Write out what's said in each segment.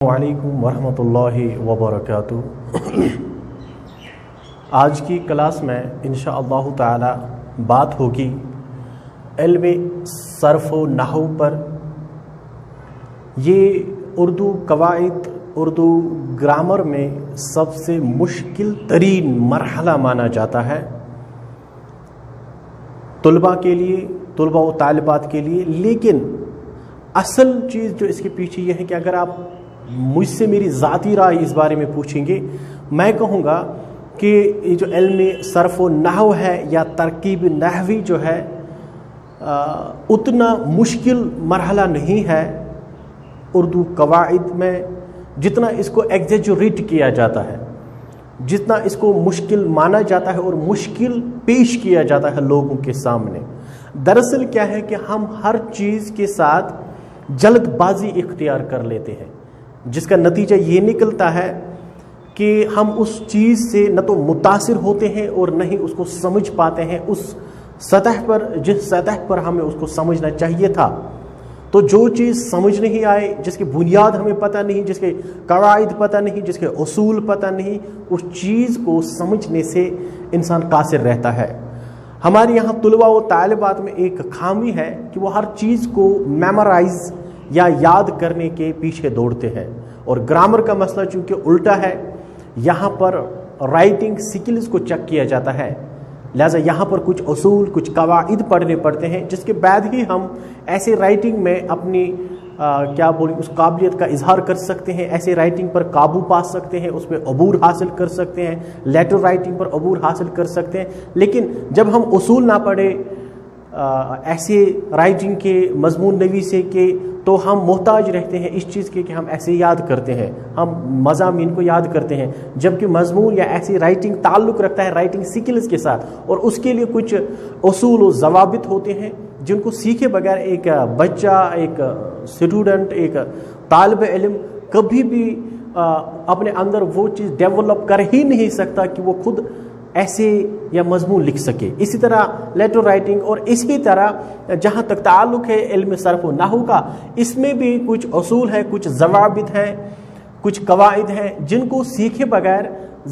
وعلیکم ورحمۃ اللہ وبرکاتہ۔ آج کی کلاس میں انشاءاللہ تعالی بات ہوگی علم صرف و نحو پر۔ یہ اردو قواعد، اردو گرامر میں سب سے مشکل ترین مرحلہ مانا جاتا ہے طلباء کے لیے، طلباء و طالبات کے لیے۔ لیکن اصل چیز جو اس کے پیچھے یہ ہے کہ اگر آپ مجھ سے میری ذاتی رائے اس بارے میں پوچھیں گے، میں کہوں گا کہ یہ جو علم صرف و نحو ہے یا ترکیب نحوی جو ہے اتنا مشکل مرحلہ نہیں ہے اردو قواعد میں جتنا اس کو ایگزیجریٹ کیا جاتا ہے، جتنا اس کو مشکل مانا جاتا ہے اور مشکل پیش کیا جاتا ہے لوگوں کے سامنے۔ دراصل کیا ہے کہ ہم ہر چیز کے ساتھ جلد بازی اختیار کر لیتے ہیں، جس کا نتیجہ یہ نکلتا ہے کہ ہم اس چیز سے نہ تو متاثر ہوتے ہیں اور نہ ہی اس کو سمجھ پاتے ہیں اس سطح پر جس سطح پر ہمیں اس کو سمجھنا چاہیے تھا۔ تو جو چیز سمجھ نہیں آئے، جس کی بنیاد ہمیں پتہ نہیں، جس کے قواعد پتہ نہیں، جس کے اصول پتہ نہیں، اس چیز کو سمجھنے سے انسان قاصر رہتا ہے۔ ہمارے یہاں طلباء و طالبات میں ایک خامی ہے کہ وہ ہر چیز کو میمورائز یا یاد کرنے کے پیچھے دوڑتے ہیں، اور گرامر کا مسئلہ چونکہ الٹا ہے، یہاں پر رائٹنگ سکلز کو چیک کیا جاتا ہے، لہٰذا یہاں پر کچھ اصول، کچھ قواعد پڑھنے پڑتے ہیں، جس کے بعد ہی ہم ایسے رائٹنگ میں اپنی اس قابلیت کا اظہار کر سکتے ہیں، ایسے رائٹنگ پر قابو پا سکتے ہیں، اس پہ عبور حاصل کر سکتے ہیں، لیٹر رائٹنگ پر عبور حاصل کر سکتے ہیں۔ لیکن جب ہم اصول نہ پڑھے ایسے رائٹنگ کے مضمون نویسی کے، تو ہم محتاج رہتے ہیں اس چیز کے کہ ہم ایسے یاد کرتے ہیں، ہم مضامین کو یاد کرتے ہیں، جبکہ مضمون یا ایسی رائٹنگ تعلق رکھتا ہے رائٹنگ سکلز کے ساتھ، اور اس کے لیے کچھ اصول و ضوابط ہوتے ہیں جن کو سیکھے بغیر ایک بچہ، ایک اسٹوڈنٹ، ایک طالب علم کبھی بھی اپنے اندر وہ چیز ڈیولپ کر ہی نہیں سکتا کہ وہ خود ایسے یا مضمون لکھ سکے۔ اسی طرح لیٹر رائٹنگ، اور اسی طرح جہاں تک تعلق ہے علم صرف و نحو کا، اس میں بھی کچھ اصول ہیں، کچھ ضوابط ہیں، کچھ قواعد ہیں جن کو سیکھے بغیر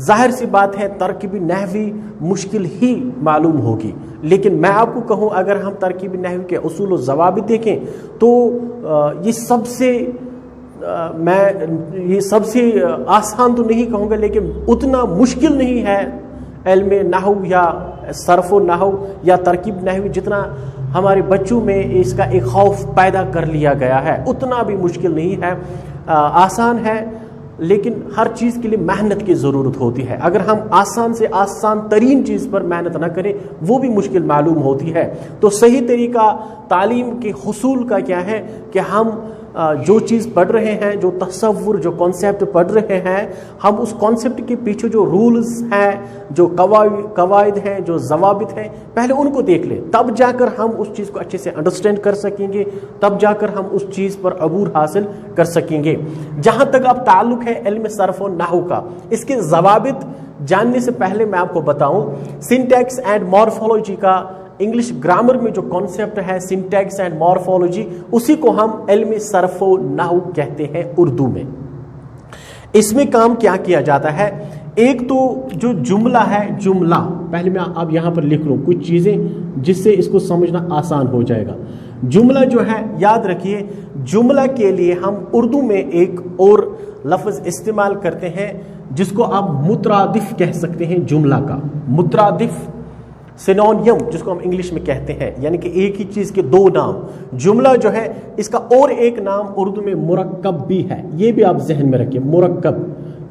ظاہر سی بات ہے ترکیب نحوی مشکل ہی معلوم ہوگی۔ لیکن میں آپ کو کہوں، اگر ہم ترکیب نحوی کے اصول و ضوابط دیکھیں تو یہ سب سے آسان تو نہیں کہوں گا، لیکن اتنا مشکل نہیں ہے علم نحو یا صرف و نحو یا ترکیب نحوی جتنا ہمارے بچوں میں اس کا ایک خوف پیدا کر لیا گیا ہے۔ اتنا بھی مشکل نہیں ہے، آسان ہے، لیکن ہر چیز کے لیے محنت کی ضرورت ہوتی ہے۔ اگر ہم آسان سے آسان ترین چیز پر محنت نہ کریں، وہ بھی مشکل معلوم ہوتی ہے۔ تو صحیح طریقہ تعلیم کے حصول کا کیا ہے کہ ہم جو چیز پڑھ رہے ہیں، جو تصور، جو کانسیپٹ پڑھ رہے ہیں، ہم اس کانسیپٹ کے پیچھے جو رولز ہیں، جو قواعد ہیں، جو ضوابط ہیں، پہلے ان کو دیکھ لیں، تب جا کر ہم اس چیز کو اچھے سے انڈرسٹینڈ کر سکیں گے، تب جا کر ہم اس چیز پر عبور حاصل کر سکیں گے۔ جہاں تک اب تعلق ہے علم صرف و نحو کا، اس کے ضوابط جاننے سے پہلے میں آپ کو بتاؤں، سنٹیکس اینڈ مورفولوجی کا انگلش گرامر میں جو کانسیپٹ ہے سنٹیکس اینڈ مورفولوجی، اسی کو ہم علم صرف و نحو کہتے ہیں اردو میں۔ اس میں کام کیا کیا جاتا ہے؟ ایک تو جو جملہ ہے، جملہ پہلے میں اب یہاں پر لکھ لوں کچھ چیزیں جس سے اس کو سمجھنا آسان ہو جائے گا۔ جملہ جو ہے، یاد رکھیے، جملہ کے لیے ہم اردو میں ایک اور لفظ استعمال کرتے ہیں جس کو آپ مترادف کہہ سکتے ہیں۔ جملہ کا مترادف سینونیم جس کو ہم انگلش میں کہتے ہیں، یعنی کہ ایک ہی چیز کے دو نام۔ جملہ جو ہے اس کا اور ایک نام اردو میں مرکب بھی ہے، یہ بھی آپ ذہن میں رکھیں، مرکب،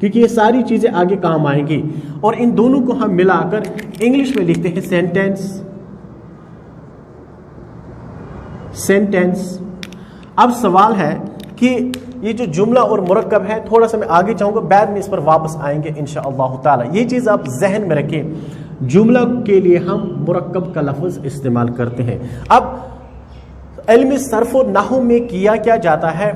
کیونکہ یہ ساری چیزیں آگے کام آئیں گی۔ اور ان دونوں کو ہم ملا کر انگلش میں لکھتے ہیں سینٹینس۔ اب سوال ہے کہ یہ جو جملہ اور مرکب ہے، تھوڑا سا میں آگے چاہوں گا، بعد میں اس پر واپس آئیں گے انشاءاللہ تعالی۔ یہ چیز آپ ذہن میں رکھیں، جملہ کے لیے ہم مرکب کا لفظ استعمال کرتے ہیں۔ اب علم صرف و نحو میں کیا جاتا ہے،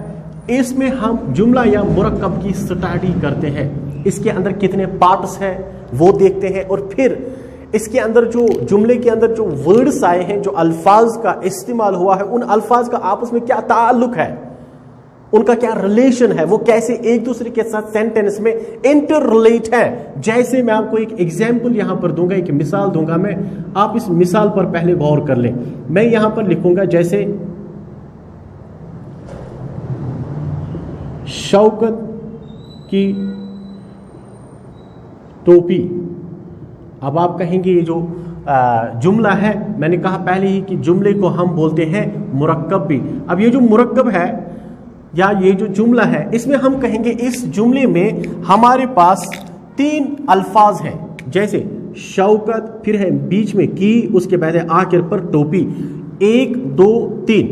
اس میں ہم جملہ یا مرکب کی سٹڈی کرتے ہیں، اس کے اندر کتنے پارٹس ہیں وہ دیکھتے ہیں، اور پھر اس کے اندر جو جملے کے اندر جو ورڈز آئے ہیں، جو الفاظ کا استعمال ہوا ہے، ان الفاظ کا آپس میں کیا تعلق ہے، उनका क्या रिलेशन है, वो कैसे एक दूसरे के साथ सेंटेंस में इंटर रिलेट है। जैसे मैं आपको एक एग्जाम्पल यहां पर दूंगा, एक मिसाल दूंगा मैं, आप इस मिसाल पर पहले गौर कर लें। मैं यहां पर लिखूंगा जैसे शौकत की टोपी। अब आप कहेंगे ये जो जुमला है, मैंने कहा पहले ही कि जुमले को हम बोलते हैं मुरक्कब भी। अब ये जो मुरक्कब है या ये जो जुमला है, इसमें हम कहेंगे इस जुमले में हमारे पास 3 अल्फाज हैं, जैसे शौकत, फिर है बीच में की, उसके बाद है आखिर पर टोपी। 1 2 3।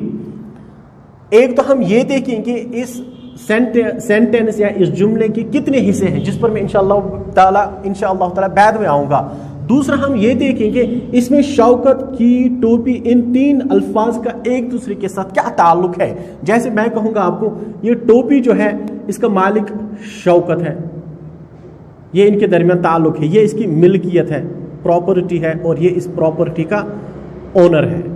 एक तो हम ये देखेंगे इस सेंटेंस या इस जुमले के कितने हिस्से हैं, जिस पर मैं इंशाअल्लाह ताला बाद में आऊंगा। दूसरा हम ये देखेंगे इसमें शौकत की टोपी, इन 3 अल्फाज का एक दूसरे के साथ क्या ताल्लुक है। जैसे मैं कहूंगा आपको, ये टोपी जो है इसका मालिक शौकत है, ये इनके दरमियान ताल्लुक है, ये इसकी मिल्कियत है, प्रॉपर्टी है, और ये इस प्रॉपर्टी का ओनर है।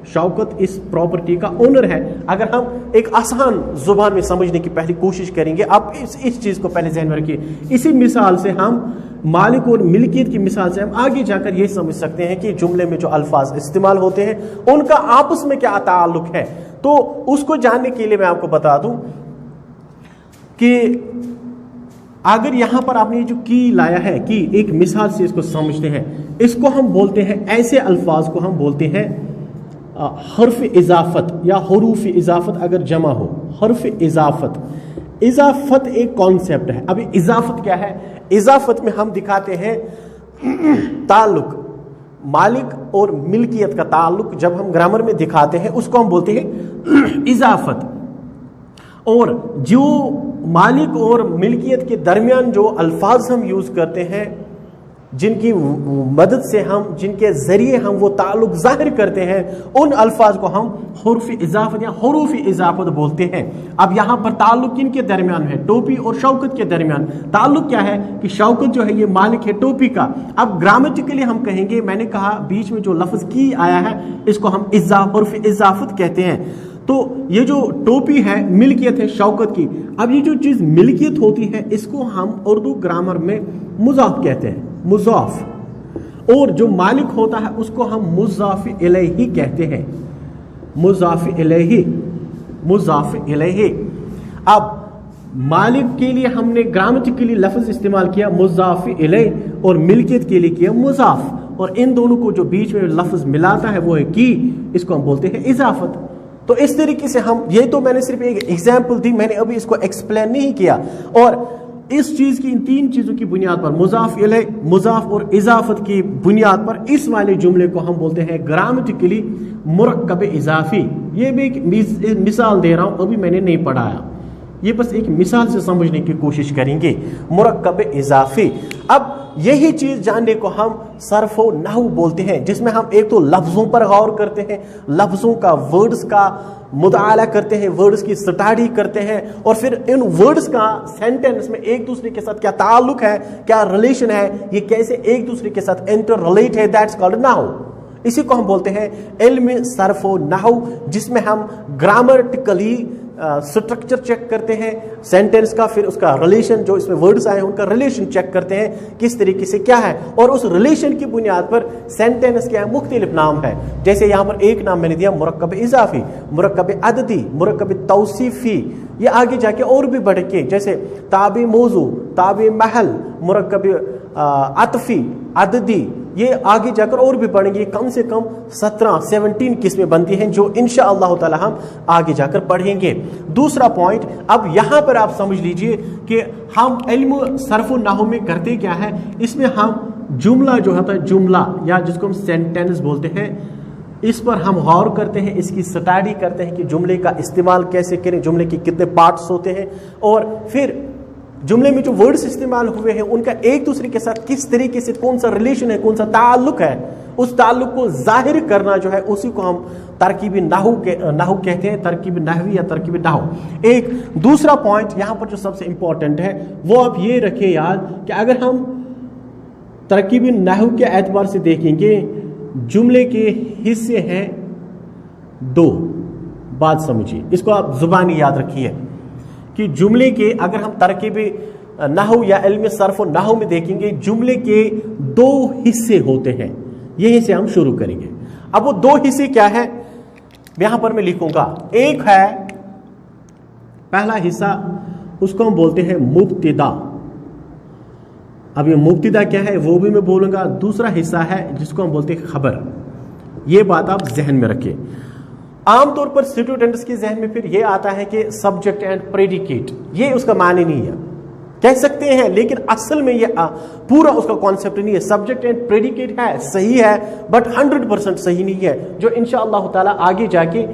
शौकत इस प्रॉपर्टी का ओनर है। अगर हम एक आसान जुबान में समझने की पहली कोशिश करेंगे, आप इस चीज को पहले ध्यान में रखिए। इसी मिसाल से हम मालिक और मिल्कियत की मिसाल से हम आगे जाकर ये समझ सकते हैं कि जुमले में जो अल्फाज इस्तेमाल होते हैं उनका आपस में क्या ताल्लुक है। तो उसको जानने के लिए मैं आपको बता दूं कि अगर यहां पर आपने जो की लाया है, कि एक मिसाल से इसको समझते हैं, इसको हम बोलते हैं, ऐसे अल्फाज को हम बोलते हैं हर्फ इजाफत या हरूफ इजाफत अगर जमा हो। हर्फ इजाफत, इजाफत एक कॉन्सेप्ट है। अभी इजाफत क्या है? इजाफत में हम दिखाते हैं ताल्लुक, मालिक और मिल्कियत का ताल्लुक जब हम ग्रामर में दिखाते हैं उसको हम बोलते हैं इजाफत। और जो मालिक और मिल्कियत के दरमियान जो अल्फाज हम यूज करते हैं, जिनकी मदद से हम, जिनके जरिए हम वो ताल्लुक जाहिर करते हैं, उन अल्फाज को हम हुर्फ इजाफत या हुरूफ इजाफत बोलते हैं। अब यहां पर ताल्लुक किन के दरमियान है? टोपी और शौकत के दरमियान। ताल्लुक क्या है कि शौकत जो है ये मालिक है टोपी का। अब ग्रामेटिकली हम कहेंगे, मैंने कहा बीच में जो लफ्ज की आया है इसको हम हुर्फ इजाफत कहते हैं। तो ये जो टोपी है मिल्कियत है शौकत की। अब ये जो चीज मिल्कियत होती है इसको हम उर्दू ग्रामर में मुजाफ कहते हैं, मुजाफ। और जो मालिक होता है उसको हम मुजाफ इलैही कहते हैं, मुजाफ इलैही, मुजाफ इलैही। अब मालिक के लिए हमने ग्रामेटिकली लफ्ज इस्तेमाल किया मुजाफ इलैही, और मिल्कियत के लिए किया मुजाफ, और इन दोनों को जो बीच में लफ्ज मिलाता है वो है की, इसको हम बोलते हैं इजाफत। तो इस तरीके से हम, ये तो मैंने सिर्फ एक एग्जाम्पल दी, मैंने अभी इसको एक्सप्लेन नहीं किया। और इस चीज की, इन 3 चीजों की बुनियाद पर, मुजाफ इलैह, मुजाफ और इजाफत की बुनियाद पर, इस वाले जुमले को हम बोलते हैं ग्रामेटिकली मुरक्कब इजाफी। ये भी एक मिसाल दे रहा हूं, अभी मैंने नहीं पढ़ाया, ये बस एक मिसाल से समझने की कोशिश करेंगे, मुरक्कब इजाफी। अब यही चीज जानने को हम सर्फ व नहू बोलते हैं, जिसमें हम एक तो लफ्जों पर गौर करते हैं, लफ्जों का, वर्ड्स का मुताला करते हैं, वर्ड्स की स्टडी करते हैं, और फिर इन वर्ड्स का सेंटेंस में एक दूसरे के साथ क्या ताल्लुक है, क्या रिलेशन है, ये कैसे एक दूसरे के साथ इंटर रिलेट है, दैट्स कॉल्ड नहू। इसी को हम बोलते हैं इल्म सर्फ व नहू, जिसमें हम ग्रामेटिकली स्ट्रक्चर चेक करते हैं सेंटेंस का, फिर उसका रिलेशन, जो इसमें वर्ड्स आए हैं उनका रिलेशन चेक करते हैं किस तरीके से क्या है, और उस रिलेशन की बुनियाद पर सेंटेंस क्या है, मुख्तलिफ नाम है। जैसे यहाँ पर एक नाम मैंने दिया मुरक्कब इजाफी, मुरक्कब अददी, मुरक्कब तौसीफी, ये आगे जाके और भी बढ़ के, जैसे ताबी मौजू, ताबी महल, मुरक्कब अतफी, अददी, ये आगे जाकर और भी पढ़ेंगे। कम से कम 17 किस्में बनती हैं, जो इंशाअल्लाह ताला हम आगे जाकर पढ़ेंगे। दूसरा पॉइंट, अब यहां पर आप समझ लीजिए कि हम इल्म सर्फ नहू में करते क्या है। इसमें हम जुमला जो होता है, जुमला या जिसको हम सेंटेंस बोलते हैं, इस पर हम गौर करते हैं, इसकी स्टडी करते हैं कि जुमले का इस्तेमाल कैसे करें, जुमले के कितने पार्ट्स होते हैं, और फिर जुमले में जो वर्ड्स इस्तेमाल हुए हैं उनका एक दूसरे के साथ किस तरीके से, कौन सा रिलेशन है, कौन सा ताल्लुक है, उस ताल्लुक को जाहिर करना जो है उसी को हम तरकीबी नहू कहते हैं, तरकीबी नहवी या तरकीबी नहू। एक दूसरा पॉइंट यहां पर जो सबसे इंपॉर्टेंट है वो आप ये रखें याद कि अगर हम तरकीबी नहू के एतबार से देखेंगे, जुमले के हिस्से हैं 2। बात समझिए, इसको आप जुबानी याद रखिए। कि जुमले के अगर हम तरकीब नहव या इल्म सर्फ और नहव में देखेंगे, जुमले के दो हिस्से होते हैं। यहीं से हम शुरू करेंगे। अब वो दो हिस्से क्या है, यहां पर मैं लिखूंगा। एक है पहला हिस्सा, उसको हम बोलते हैं मुब्तिदा। अब ये मुब्तिदा क्या है वो भी मैं बोलूंगा। दूसरा हिस्सा है जिसको हम बोलते हैं खबर। ये बात आप जहन में रखिए। आमतौर पर स्टूडेंट्स के जहन में फिर ये आता है कि सब्जेक्ट एंड प्रेडिकेट, ये उसका माने नहीं है, कह सकते हैं लेकिन असल में ये पूरा उसका कॉन्सेप्ट नहीं है। सब्जेक्ट एंड प्रेडिकेट है, सही है, बट 100% सही नहीं है, जो इंशाअल्लाह ताला आगे जाके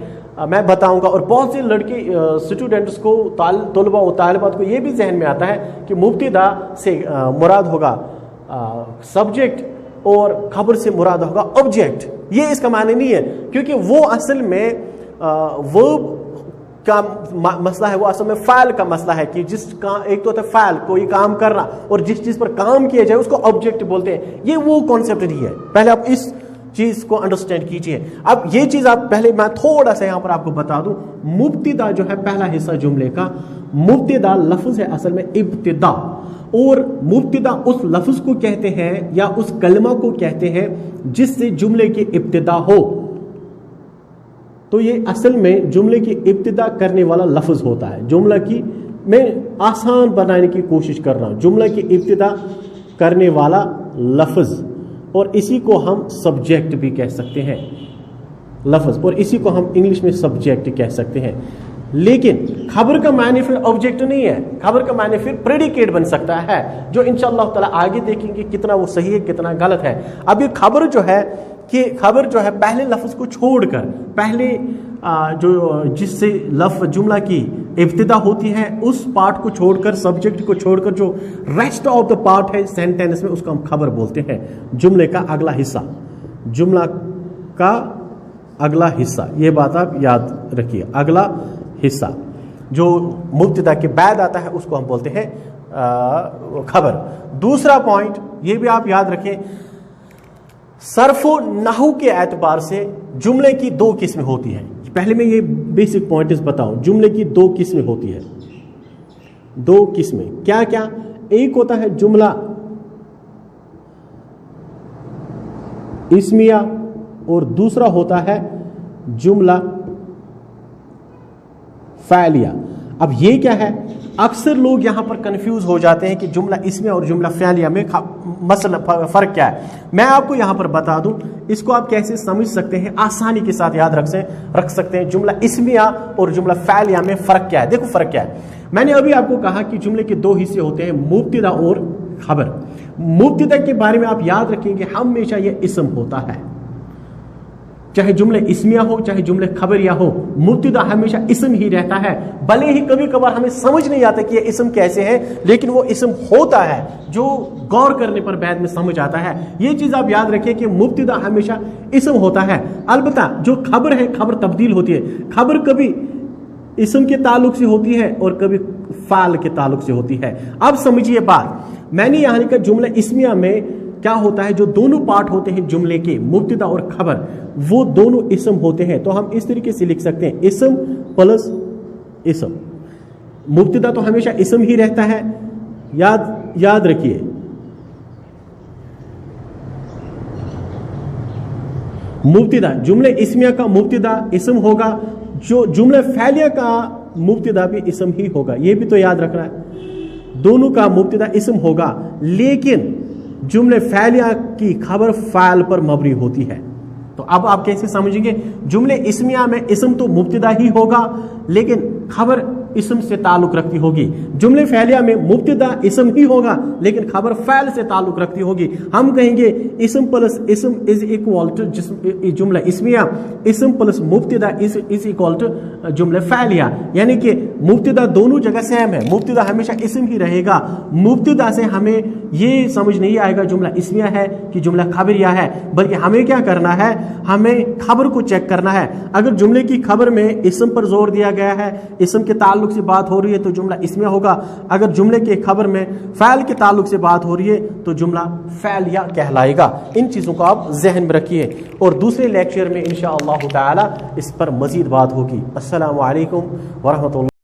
मैं बताऊंगा। और बहुत से लड़के स्टूडेंट्स को, तलबा और तालिबात को ये भी जहन में आता है कि मुब्तिदा से मुराद होगा सब्जेक्ट और खबर से मुराद होगा ऑब्जेक्ट। ये इसका माने नहीं है, क्योंकि वो असल में वर्ब का मसला है, वो असल में फ़ाइल का मसला है कि जिसका एक तो होता है फ़ाइल, कोई काम करना, और जिस चीज़ पर काम किया जाए उसको ऑब्जेक्ट बोलते हैं। ये वो कॉन्सेप्ट नहीं है। पहले आप इस चीज को अंडरस्टैंड कीजिए। अब ये चीज आप पहले मैं थोड़ा सा यहां पर आपको बता दूं। मुब्तिदा जो है पहला हिस्सा जुमले का, मुब्तिदा लफ्ज है असल में इब्तिदा, और मुब्तिदा उस लफ्ज को कहते हैं या उस कलमा को कहते हैं जिससे जुमले की इब्तिदा हो। तो ये असल में जुमले की इब्तिदा करने वाला लफ्ज होता है। जुमला की मैं आसान बनाने की कोशिश कर रहा हूं, जुमला की इब्तिदा करने वाला लफ्ज, और इसी को हम सब्जेक्ट भी कह सकते हैं लफ्ज, और इसी को हम इंग्लिश में सब्जेक्ट कह सकते हैं। लेकिन खबर का माने फिर ऑब्जेक्ट नहीं है, खबर का माने फिर प्रेडिकेट बन सकता है, जो इंशाअल्लाह ताला आगे देखेंगे कितना वो सही है कितना गलत है। अब ये खबर जो है कि खबर जो है पहले लफ्ज को छोड़कर, पहले जो जिससे लफ्ज जुमला की इब्तिदा होती है उस पार्ट को छोड़कर, सब्जेक्ट को छोड़कर जो रेस्ट ऑफ द पार्ट है सेंटेंस में, उसको हम खबर बोलते हैं। जुमले का अगला हिस्सा, जुमला का अगला हिस्सा, ये बात आप याद रखिए। अगला हिस्सा जो मुब्तिदा के बाद आता है उसको हम बोलते हैं खबर। दूसरा पॉइंट ये भी आप याद रखें, सर्फो नहू के एतबार से जुमले की दो किस्में होती हैं। पहले मैं ये बेसिक पॉइंट्स बताऊं, जुमले की दो किस्में होती है। दो किस्में क्या क्या? एक होता है जुमला इस्मिया और दूसरा होता है जुमला फ़ाइलिया। अब ये क्या है? अक्सर लोग यहां पर कंफ्यूज हो जाते हैं कि जुमला इस्मिया और जुमला फ़ाइलिया में मसला फ़र्क क्या है। मैं आपको यहां पर बता दूं, इसको आप कैसे समझ सकते हैं, आसानी के साथ याद रख सकते हैं। जुमला इस्मिया और जुमला फ़ाइलिया में फ़र्क क्या है? देखो फ़र्क क्या है। मैंने अभी आपको कहा कि जुमले के दो हिस्से होते हैं, मुब्तिदा और खबर। मुब्तिदा के बारे में आप याद रखेंगे हमेशा ये इस्म होता है, चाहे जुमले इस्मिया हो चाहे जुमले खबरिया हो, मुब्तिदा हमेशा इस्म ही रहता है। भले ही कभी कभार हमें समझ नहीं आता कि ये इस्म कैसे है, लेकिन वो इस्म होता है, जो गौर करने पर बाद में समझ आता है। ये चीज आप याद रखिए कि मुब्तिदा हमेशा इस्म होता है। अलबत्ता जो खबर है, खबर तब्दील होती है। खबर कभी इस्म के ताल्लुक से होती है और कभी फाल के ताल्लुक से होती है। अब समझिए बात, मैंने यहाँ लिखा जुमला इस्मिया में क्या होता है, जो दोनों पार्ट होते हैं जुमले के, मुब्तिदा और खबर, वो दोनों इस्म होते हैं। तो हम इस तरीके से लिख सकते हैं, इस्म प्लस इस्म। मुब्तिदा तो हमेशा इस्म ही रहता है, याद रखिए। मुब्तिदा जुमले इस्मिया का मुब्तिदा इस्म होगा, जो जुमले फ़ाइलिया का मुब्तिदा भी इस्म ही होगा। ये भी तो याद रखना है, दोनों का मुब्तिदा इस्म होगा, लेकिन जुमले फ़ाइलिया की खबर फ़ाइल पर मबनी होती है। तो अब आप कैसे समझेंगे? जुमले इस्मिया में इस्म तो मुब्तिदा ही होगा, लेकिन खबर इस्म से ताल्लुक रखती होगी। जुमले फ़ाइलिया में मुब्तिदा इस्म ही होगा, लेकिन खबर फ़ाइल से ताल्लुक रखती होगी। हम कहेंगे इस्म प्लस इस्म इज इक्वल टू जुमला इस्मिया, इस्म प्लस मुब्तिदा इज इक्वल टू जुमले फ़ाइलिया। यानी कि मुब्तिदा दोनों जगह सेम है, मुब्तिदा हमेशा इस्म ही रहेगा। मुब्तिदा से हमें ये समझ नहीं आएगा जुमला इस्मिया है कि जुमला खबरिया है, बल्कि हमें क्या करना है, हमें खबर को चेक करना है। अगर जुमले की खबर में इस्म पर जोर दिया गया है, इस्म के ताल्लुक से बात हो रही है, तो जुमला इस्मिया होगा। अगर जुमले के खबर में फ़ाइल के ताल्लुक से बात हो रही है तो जुमला फ़ाइलिया कहलाएगा। इन चीज़ों को आप जहन में रखिए, और दूसरे लेक्चर में इंशाअल्लाह ताला इस पर मज़ीद बात होगी। अस्सलामु अलैकुम व रहमतुल्लाह।